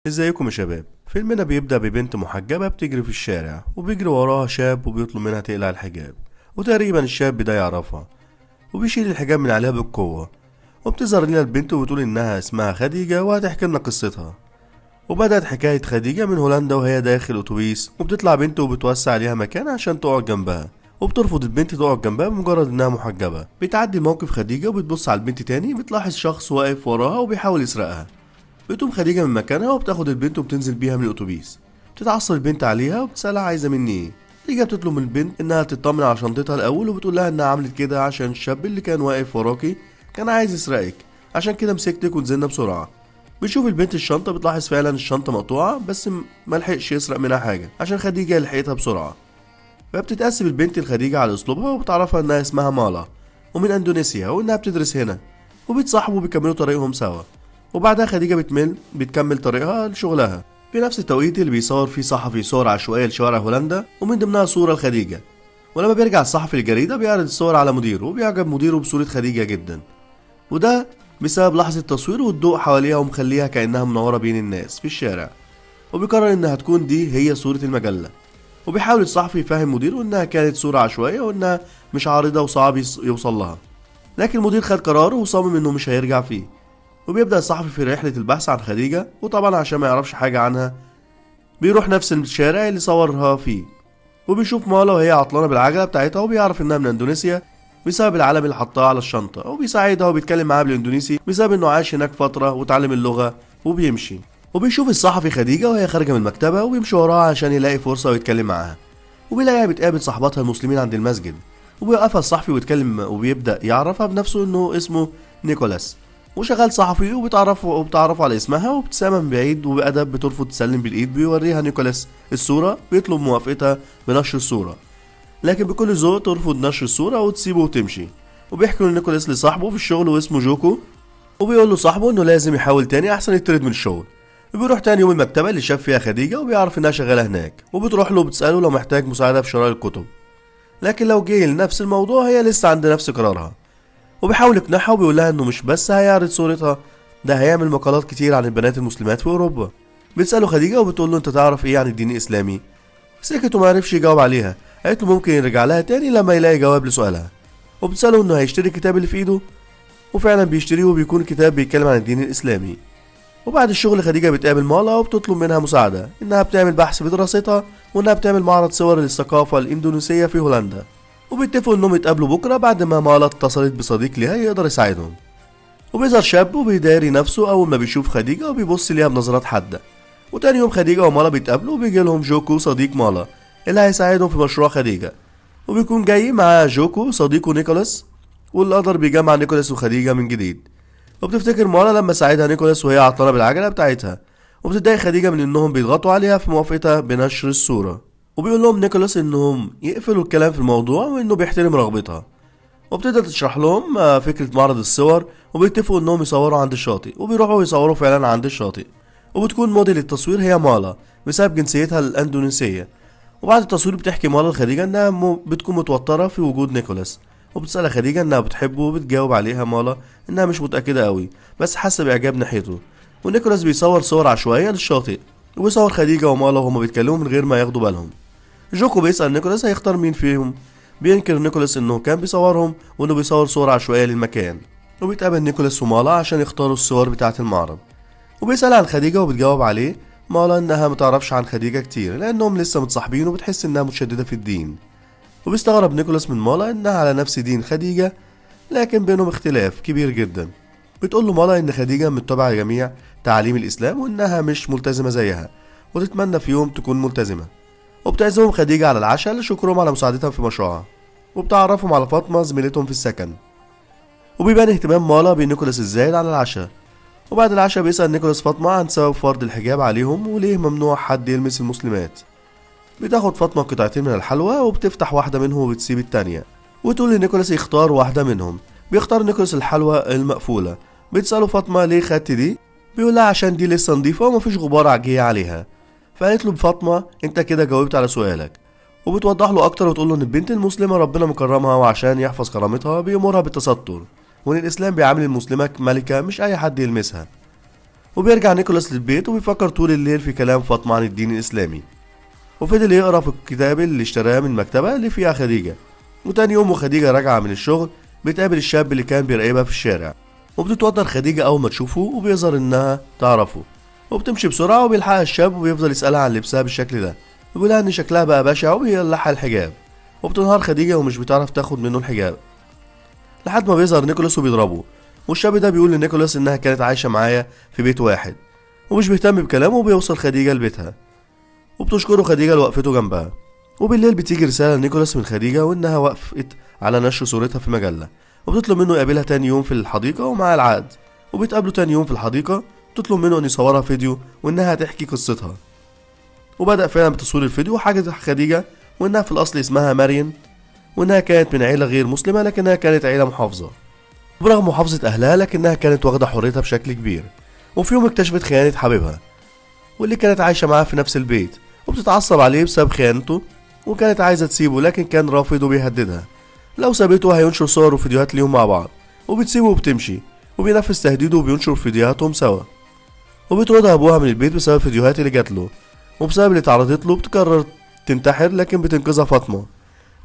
ازيكم يا شباب؟ فيلمنا بيبدأ ببنت محجبة بتجري في الشارع وبيجري وراها شاب وبيطلب منها تقلع الحجاب، وتقريبا الشاب ده يعرفها وبيشيل الحجاب من عليها بالقوة، وبتظهر لنا البنت وبتقول انها اسمها خديجة وهتحكي لنا قصتها. وبدأت حكاية خديجة من هولندا وهي داخل أتوبيس، وبتطلع بنت وبتوسع عليها مكان عشان تقعد جنبها، وبترفض البنت تقعد جنبها بمجرد انها محجبة. بتعدي الموقف خديجة وبتبص على البنت تاني، بتلاحظ شخص واقف وراها وبيحاول يسرقها. بتقوم خديجة من مكانها وبتاخد البنت وبتنزل بيها من الأتوبيس. بتتعصب البنت عليها وبتسألها عايزة مني ايه. خديجة بتطلب من البنت انها تطمن على شنطتها الأول، وبتقول لها انها عملت كده عشان الشاب اللي كان واقف وراكي كان عايز يسرقك، عشان كده مسكتك ونزلنا بسرعة. بتشوف البنت الشنطة، بتلاحظ فعلا الشنطة مقطوعة، بس ملحقش يسرق منها حاجة عشان خديجة لحقتها بسرعة. فبتتأسف البنت لخديجة على أسلوبها، وبتعرفها انها اسمها مالا ومن اندونيسيا وانها بتدرس هنا، وبيتصاحبوا وبيكملوا طريقهم سوا. وبعدها خديجة بتكمل طريقها لشغلها في نفس التوقيت اللي بيصور فيه صحفي صور عشوائية لشوارع هولندا، ومن ضمنها صورة لخديجة. ولما بيرجع الصحفي للجريدة بيعرض الصور على مديره، وبيعجب مديره بصورة خديجة جدا، وده بسبب لحظة تصوير والضوء حواليها ومخليها كأنها منورة بين الناس في الشارع. وبيقرر انها تكون دي هي صورة المجلة. وبيحاول الصحفي يفهم مديره انها كانت صورة عشوائية وانها مش عارضة وصعب يوصل لها، لكن المدير خد قراره وصمم انه مش هيرجع فيه. وبيبدأ الصحفي في رحلة البحث عن خديجة، وطبعا عشان ما يعرفش حاجة عنها بيروح نفس الشارع اللي صورها فيه، وبيشوف مالا وهي عطلانة بالعجلة بتاعتها، وبيعرف انها من اندونيسيا بسبب العلم اللي حطاه على الشنطة، وبيساعدها وبيتكلم معاها بالاندونيسي بسبب انه عاش هناك فترة وتعلم اللغة. وبيمشي وبيشوف الصحفي خديجة وهي خارجة من المكتبة، وبيمشي وراها عشان يلاقي فرصة ويتكلم معاها. وبيلاقيها بتقابل صاحباتها المسلمين عند المسجد، وبيوقفها الصحفي ويتكلم، وبيبدأ يعرفها بنفسه انه اسمه نيكولاس وشغال صحفي، وبتعرفه على اسمها، وابتسامة من بعيد وبأدب بترفض تسلم بالإيد. بيوريها نيكولاس الصورة، بيطلب موافقتها بنشر الصورة، لكن بكل ذوق ترفض نشر الصورة وتسيبه وتمشي. وبيحكي نيكولاس لصاحبه في الشغل واسمه جوكو، وبيقول له صاحبه انه لازم يحاول تاني احسن يطرد من الشغل. وبيروح تاني يوم المكتبة اللي شاف فيها خديجة، وبيعرف انها شغالة هناك، وبتروح له وبتسأله لو محتاج مساعدة في شراء الكتب، لكن لو جه لنفس الموضوع هي لسه عند نفس قرارها. وبيحاول يقنعها وبيقول لها انه مش بس هيعرض صورتها، ده هيعمل مقالات كتير عن البنات المسلمات في اوروبا. بتسأله خديجة وبتقول له انت تعرف ايه عن الدين الاسلامي؟ سكت وما عرفش يجاوب عليها. قالت له ممكن يرجع لها تاني لما يلاقي جواب لسؤالها. وبتسأله انه هيشتري الكتاب اللي في ايده، وفعلا بيشتريه، وبيكون كتاب بيتكلم عن الدين الاسلامي. وبعد الشغل خديجة بتقابل مالا وبتطلب منها مساعدة، انها بتعمل بحث في دراستها، وانها بتعمل معرض صور للثقافة الاندونيسية في هولندا. وبيتفقوا انهم يتقابلوا بكرة بعد ما مالا اتصلت بصديق ليها يقدر يساعدهم. وبيظهر شاب وبيداري نفسه اول ما بيشوف خديجة، وبيبص ليها بنظرات حادة. وتاني يوم خديجة ومالا بيتقابلوا، وبيجي لهم جوكو صديق مالا اللي هيساعدهم في مشروع خديجة، وبيكون جاي مع جوكو صديقه نيكولاس، والقدر بيجمع نيكولاس وخديجة من جديد. وبتفتكر مالا لما ساعدها نيكولاس وهي عطلانة بالعجلة بتاعتها، وبتتضايق خديجة من انهم بيضغطوا عليها في موافقتها بنشر الصورة. وبيقول لهم نيكولاس انهم يقفلوا الكلام في الموضوع وانه بيحترم رغبتها. وبتبدأ تشرح لهم فكرة معرض الصور، وبيتفقوا انهم يصوروا عند الشاطئ، وبيروحوا يصوروا فعلا عند الشاطئ. وبتكون موديل التصوير هي مالا بسبب جنسيتها الاندونيسية. وبعد التصوير بتحكي مالا لخديجة انها بتكون متوترة في وجود نيكولاس، وبتسأل خديجة انها بتحبه، وبتجاوب عليها مالا انها مش متأكدة قوي بس حاسة بإعجاب ناحيته. ونيكولاس بيصور صور عشوائية للشاطئ، وبيصور خديجة ومالا وهما بيتكلموا من غير ما ياخدوا بالهم. جوكو بيسأل نيكولاس هيختار مين فيهم. بينكر نيكولاس انه كان بيصورهم وانه بيصور صور عشوائية للمكان. وبيتقابل نيكولاس ومالا عشان يختاروا الصور بتاعة المعرض. وبيسأل عن خديجة، وبتجاوب عليه مالا انها متعرفش عن خديجة كتير لانهم لسه متصاحبين، وبتحس انها متشددة في الدين. وبيستغرب نيكولاس من مالا انها على نفس دين خديجة، لكن بينهم اختلاف كبير جدا. بتقول له مالا ان خديجة متبعة جميع تعاليم الاسلام، وانها مش ملتزمة زيها، وتتمنى في يوم تكون ملتزمة. وبتعزمهم خديجة على العشاء لشكرهم على مساعدتها في مشروعها، وبتعرفهم على فاطمة زميلتهم في السكن. وبيبان اهتمام مالا بنيكولاس الزايد على العشاء. وبعد العشاء بيسأل نيكولاس فاطمة عن سبب فرض الحجاب عليهم وليه ممنوع حد يلمس المسلمات. بتاخد فاطمة قطعتين من الحلوى، وبتفتح واحدة منهم وبتسيب التانية، وتقول لنيكولاس يختار واحدة منهم. بيختار نيكولاس الحلوى المقفولة. بتسأله فاطمة ليه خدت دي؟ بيقولها عشان دي لسه نضيفة ومفيش غبار عجيه عليها. فقالت له فاطمة انت كده جاوبت على سؤالك. وبتوضح له اكتر وتقول له ان البنت المسلمة ربنا مكرمها، وعشان يحفظ كرامتها بيأمرها بالتستر، وان الاسلام بيعامل المسلمة ملكة مش اي حد يلمسها. وبيرجع نيكولاس للبيت وبيفكر طول الليل في كلام فاطمة عن الدين الإسلامي، وفضل يقرا في الكتاب اللي اشتراه من المكتبة اللي فيها خديجة. وتاني يوم وخديجة راجعة من الشغل بتقابل الشاب اللي كان بيراقبها في الشارع، وبتتوتر خديجة أول ما تشوفه وبيظهر إنها تعرفه، وبتمشي بسرعة وبيلحقها الشاب وبيفضل يسألها عن لبسها بالشكل ده، وبيقولها إن شكلها بقى بشع وبيقلعها الحجاب، وبتنهار خديجة ومش بتعرف تاخد منه الحجاب لحد ما بيظهر نيكولاس وبيضربه. والشاب ده بيقول لنيكولاس إنها كانت عايشة معايا في بيت واحد، ومش بيهتم بكلامه، وبيوصل خديجة لبيتها وبتشكره خديجة لوقفته جنبها. وبالليل بتيجي رسالة لنيكولاس من خديجة وإنها وافقت على نشر صورتها في مجلة، وبتطلب منه يقابلها تاني يوم في الحديقة ومع العقد. وبيتقابلوا تاني يوم في الحديقة، تطلب منه إن يصورها فيديو وإنها هتحكي قصتها. وبدأ فعلا بتصوير الفيديو، وحكت خديجة وإنها في الأصل اسمها مريم، وإنها كانت من عيلة غير مسلمة لكنها كانت عيلة محافظة، برغم محافظة أهلها لكنها كانت واخدة حريتها بشكل كبير. وفي يوم اكتشفت خيانة حبيبها واللي كانت عايشة معاه في نفس البيت، وبتتعصب عليه بسبب خيانته، وكانت عايزة تسيبه لكن كان رافض وبيهددها لو سابته هينشر صور وفيديوهات ليهم مع بعض، وبتسيبه وبتمشي، وبينفذ تهديده وبينشر فيديوهاتهم سوا. وبتطردها أبوها من البيت بسبب الفيديوهات اللي جاتله، وبسبب اللي اتعرضت له بتقرر تنتحر، لكن بتنقذها فاطمة.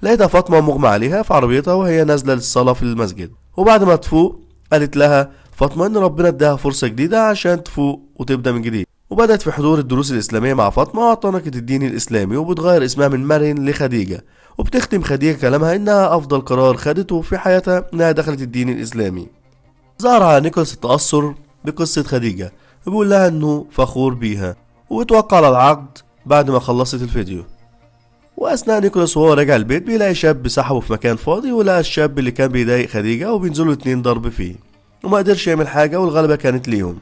لقيتها فاطمة مغمى عليها في عربيتها وهي نازلة للصلاة في المسجد، وبعد ما تفوق قالت لها فاطمة إن ربنا اداها فرصة جديدة عشان تفوق وتبدأ من جديد. وبدأت في حضور الدروس الإسلامية مع فاطمة واعتنقت الدين الإسلامي، وبتغير اسمها من مريم لخديجة. وبتختم خديجة كلامها إنها أفضل قرار خدته في حياتها إنها دخلت الدين الإسلامي. ظهر على نيكولاس التأثر بقصة خديجة، وبيقول لها إنه فخور بيها، وبتوقع على العقد بعد ما خلصت الفيديو. وأثناء نيكولاس وهو راجع البيت بيلاقي شاب سحبه في مكان فاضي، ولقى الشاب اللي كان بيضايق خديجة وبينزلوا اتنين ضرب فيه، وما قدرش يعمل حاجة والغلبة كانت ليهم.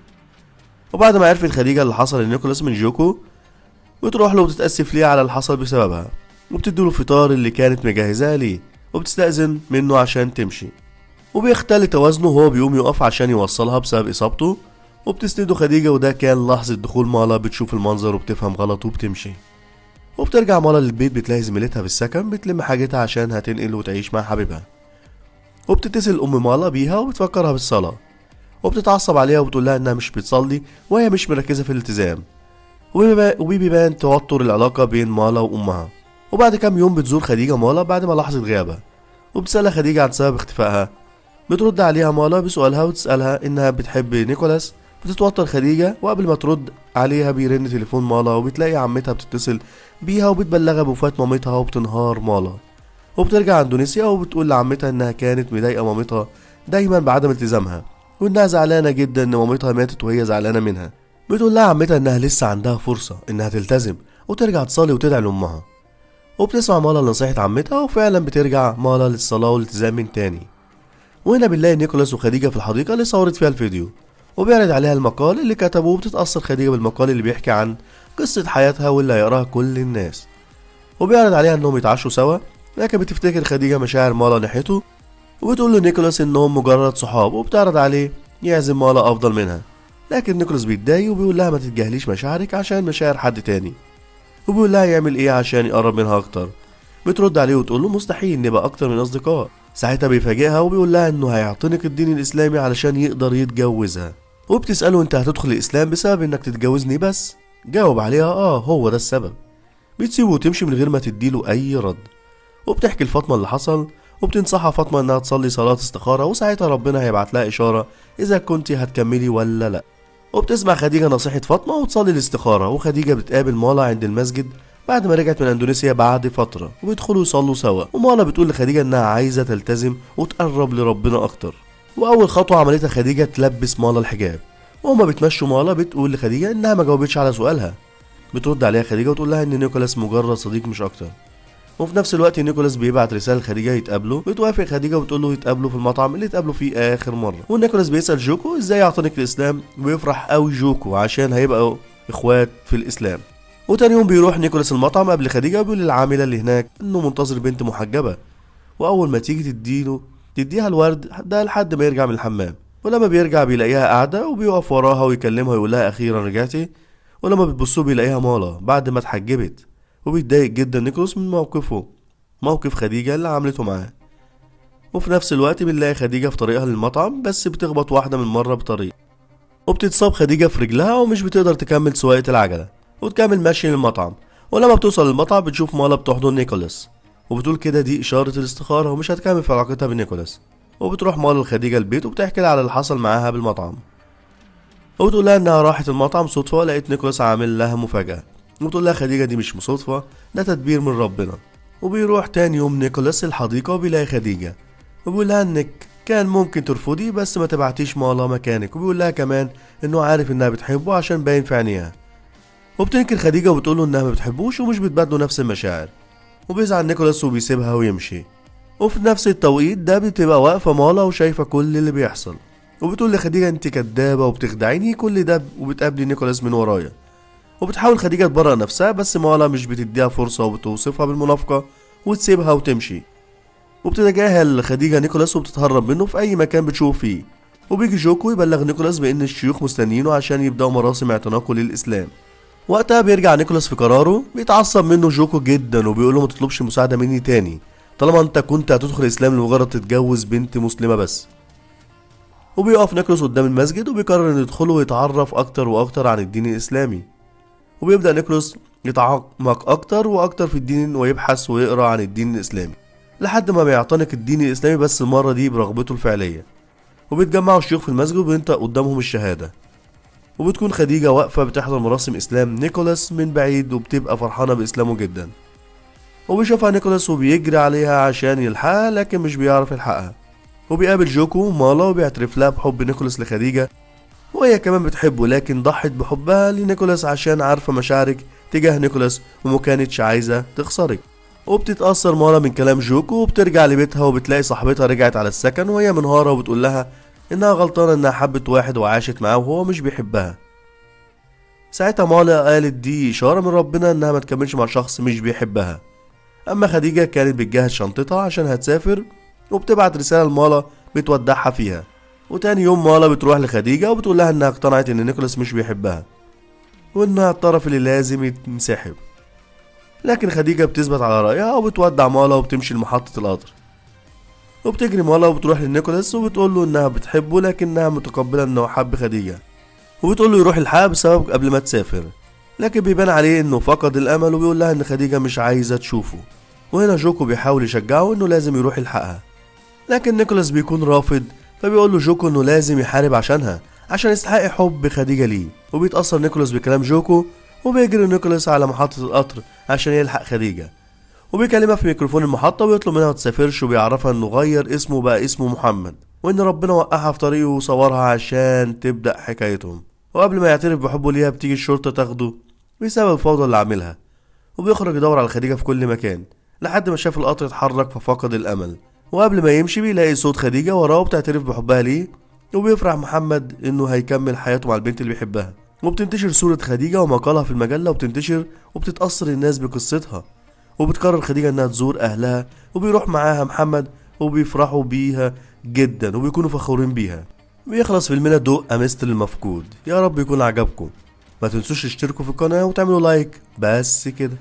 وبعد ما عرفت خديجة اللي حصل لنيكولاس من جوكو، بتروح له وتتأسف ليه على اللي حصل بسببها، وبتديله الفطار اللي كانت مجهزاه ليه، وبتستأذن منه عشان تمشي. وبيختل توازنه وهو بيقوم يقف عشان يوصلها بسبب إصابته، وبتسنده خديجة، وده كان لحظة دخول مالا. بتشوف المنظر وبتفهم غلط وبتمشي. وبترجع مالا للبيت، بتلاقي زميلتها في السكن بتلم حاجتها عشان هتنقل وتعيش مع حبيبها، وبتتصل أم مالا بيها وبتفكرها بالصلاة، وبتتعصب عليها وبتقول لها إنها مش بتصلي وهي مش مركزة في الالتزام. وبيبان توتر العلاقة بين مالا وأمها. وبعد كام يوم بتزور خديجة مالا بعد ما لاحظت غيابها، وبتسألها خديجة عن سبب اختفائها. بترد عليها مالا بسؤالها وتسألها إنها بتحب نيكولاس. بتتوتر خديجة، وقبل ما ترد عليها بيرن تليفون مالا، وبتلاقي عمتها بتتصل بيها وبتبلغها بوفاة مامتها، وبتنهار مالا. وبترجع اندونيسيا وبتقول لعمتها إنها كانت مضايقة مامتها دايما بعدم التزامها، وإنها زعلانة جدا إن مامتها ماتت وهي زعلانة منها. بتقول لها عمتها إنها لسه عندها فرصة إنها تلتزم وترجع تصلي وتدعي لأمها. وبتسمع مالا لنصيحة عمتها، وفعلا بترجع مالا للصلاة والالتزام من تاني. وهنا بنلاقي نيكولاس وخديجة في الحديقة اللي صورت فيها الفيديو، وبيعرض عليها المقال اللي كتبه، وبتتأثر خديجة بالمقال اللي بيحكي عن قصة حياتها واللي هيقراها كل الناس. وبيعرض عليها إنهم يتعشوا سوا، لكن بتفتكر خديجة مشاعر مالا ناحيته، وبتقول له نيكولاس إنهم مجرد صحاب، وبتعرض عليه يعزم مالا أفضل منها. لكن نيكولاس بيتضايق وبيقول لها ما تتجاهليش مشاعرك عشان مشاعر حد تاني، وبيقول لها يعمل ايه عشان يقرب منها اكتر. بترد عليه وتقول له مستحيل نبقى اكتر من اصدقاء. ساعتها بيفاجئها وبيقول لها انه هيعتنق الدين الاسلامي علشان يقدر يتجوزها. وبتسأله انت هتدخل الاسلام بسبب انك تتجوزني بس؟ جاوب عليها هو ده السبب. بتسيبه وتمشي من غير ما تديله اي رد. وبتحكي لفاطمة اللي حصل، وبتنصحها فاطمة انها تصلي صلاة استخارة، وساعتها ربنا هيبعت لها اشارة اذا كنتي هتكملي ولا لا. وبتسمع خديجة نصيحة فاطمة وتصلي الاستخارة. وخديجة بتقابل مالا عند المسجد بعد ما رجعت من اندونيسيا بعد فترة، وبيدخلوا يصلوا سوا. ومالا بتقول لخديجة انها عايزة تلتزم وتقرب لربنا اكتر. واول خطوة عملتها خديجة تلبس مالا الحجاب. وهما بتمشوا مالا بتقول لخديجة انها ما جاوبتش على سؤالها. بترد عليها خديجة وتقول لها ان نيكولاس مجرد صديق مش اكتر. وفي نفس الوقت نيكولاس بيبعت رسالة لخديجة يتقابلوا. بتوافق خديجة وتقول له يتقابلوا في المطعم اللي اتقابلوا فيه آخر مرة. ونيكولاس بيسأل جوكو ازاي يعتنق الإسلام، وبيفرح قوي جوكو عشان هيبقوا إخوات في الإسلام. وتاني يوم بيروح نيكولاس المطعم قبل خديجة، وبيقول للعاملة اللي هناك إنه منتظر بنت محجبة، وأول ما تيجي تديها الورد ده لحد ما يرجع من الحمام. ولما بيرجع بيلاقيها قاعدة، وبيقف وراها ويكلمها ويقول لها أخيرا رجعتي. ولما بتبصوا بيلاقيها مالا بعد ما اتحجبت. وبيتضايق جدا نيكولاس من موقف خديجة اللي عملته معاه. وفي نفس الوقت بنلاقي خديجة في طريقها للمطعم، بس بتخبط واحدة من مرة بطريق، وبتتصاب خديجة في رجلها ومش بتقدر تكمل سواقة العجلة وتكمل ماشي للمطعم. ولما بتوصل للمطعم بتشوف مالا بتحضن نيكولاس وبتقول كده دي إشارة الاستخارة ومش هتكمل في علاقتها بنيكولاس. وبتروح مالا لخديجة البيت وبتحكي لها على اللي حصل معاها بالمطعم، وبتقول لها انها راحت المطعم صدفة ولقيت نيكولاس عامل لها مفاجأة. وبتقول لها خديجة دي مش صدفة، ده تدبير من ربنا. وبيروح تاني يوم نيكولاس الحديقة وبيلاقي خديجة وبيقول لها انك كان ممكن ترفضي بس ما تبعتيش مالا مكانك. وبيقول لها كمان انه عارف انها بتحبه عشان باين في عينيها. وبتنكر خديجة وبتقوله انها ما بتحبوش ومش بتبادله نفس المشاعر. وبيزعل نيكولاس وبيسيبها ويمشي. وفي نفس التوقيت ده بتبقى واقفة مالا وشايفة كل اللي بيحصل، وبتقول لخديجة انت كدابة وبتخدعيني كل ده، وبتقابلي نيكولاس من ورايا. وبتحاول خديجة تبرأ نفسها بس مالا مش بتديها فرصة وبتوصفها بالمنافقة وتسيبها وتمشي. وبتتجاهل خديجة نيكولاس وبتتهرب منه في أي مكان بتشوف فيه. وبيجي جوكو يبلغ نيكولاس بأن الشيوخ مستنيينه عشان يبدأوا مراسم اعتناقه للإسلام. وقتها بيرجع نيكولاس في قراره. بيتعصب منه جوكو جدا وبيقوله ما تطلبش مساعدة مني تاني طالما انت كنت هتدخل الإسلام لمجرد تتجوز بنت مسلمة بس. وبيقف نيكولاس قدام المسجد وبيقرر انه يدخله ويتعرف اكتر واكتر عن الدين الاسلامي. وبيبدأ نيكولاس يتعمق اكتر واكتر في الدين ويبحث ويقرا عن الدين الاسلامي لحد ما بيعتنق الدين الاسلامي، بس المرة دي برغبته الفعلية. وبيتجمعوا الشيوخ في المسجد وبينطق قدامهم الشهادة. وبتكون خديجة واقفة بتحضر مراسم اسلام نيكولاس من بعيد وبتبقى فرحانة باسلامه جدا. وبيشوفها نيكولاس وبيجري عليها عشان يلحقها لكن مش بيعرف يلحقها. وبيقابل جوكو ومالا وبيعترف لها بحب نيكولاس لخديجة، وهي كمان بتحبه لكن ضحت بحبها لنيكولاس عشان عارفة مشاعرك تجاه نيكولاس ومكانتش عايزة تخسرك. وبتتأثر مالا من كلام جوكو وبترجع لبيتها وبتلاقي صاحبتها رجعت على السكن وهي منهارة وبتقول لها انها غلطانة انها حبت واحد وعاشت معاه وهو مش بيحبها. ساعتها مالا قالت دي إشارة من ربنا انها ما تكملش مع شخص مش بيحبها. اما خديجة كانت بتجهز شنطتها عشان هتسافر وبتبعت رسالة لمالا بتودعها فيها. وتاني يوم مالا بتروح لخديجة وبتقول لها انها اقتنعت ان نيكولاس مش بيحبها وانها الطرف اللي لازم يتنسحب. لكن خديجة بتثبت على رأيها وبتودع مالا وبتمشي لمحطة القطر. وبتجري مالا وبتروح لنيكولاس وبتقول له انها بتحبه لكنها متقبلة انه حب خديجة، وبتقول له يروح الحقها بسبب قبل ما تسافر. لكن بيبان عليه انه فقد الامل وبيقول لها ان خديجة مش عايزة تشوفه. وهنا جوكو بيحاول يشجعه انه لازم يروح يلحقها، لكن نيكولاس بيكون رافض. فبيقول له جوكو انه لازم يحارب عشانها عشان يستحق حب خديجة ليه. وبيتأثر نيكولاس بكلام جوكو وبيجري نيكولاس على محطة القطر عشان يلحق خديجة. وبيكلمها في ميكروفون المحطة ويطلب منها متسافرش وبيعرفها انه غير اسمه بقى اسمه محمد وان ربنا وقعها في طريقه وصورها عشان تبدأ حكايتهم. وقبل ما يعترف بحبه ليها بتيجي الشرطة تاخده بسبب الفوضى اللي عاملها. وبيخرج يدور على خديجة في كل مكان لحد ما شاف القطر اتحرك ففقد الامل. وقبل ما يمشي بيلاقي صوت خديجة وراه وبتعترف بحبها ليه. وبيفرح محمد انه هيكمل حياته مع البنت اللي بيحبها. وبتنتشر صورة خديجة ومقالها في المجلة وبتنتشر وبتتأثر الناس بقصتها. وبتقرر خديجة انها تزور اهلها وبيروح معاها محمد وبيفرحوا بيها جدا وبيكونوا فخورين بيها. بيخلص فيلمنا ضوء أمستر المفقود. يا رب يكون عجبكم. ما تنسوش تشتركوا في القناة وتعملوا لايك. بس كده.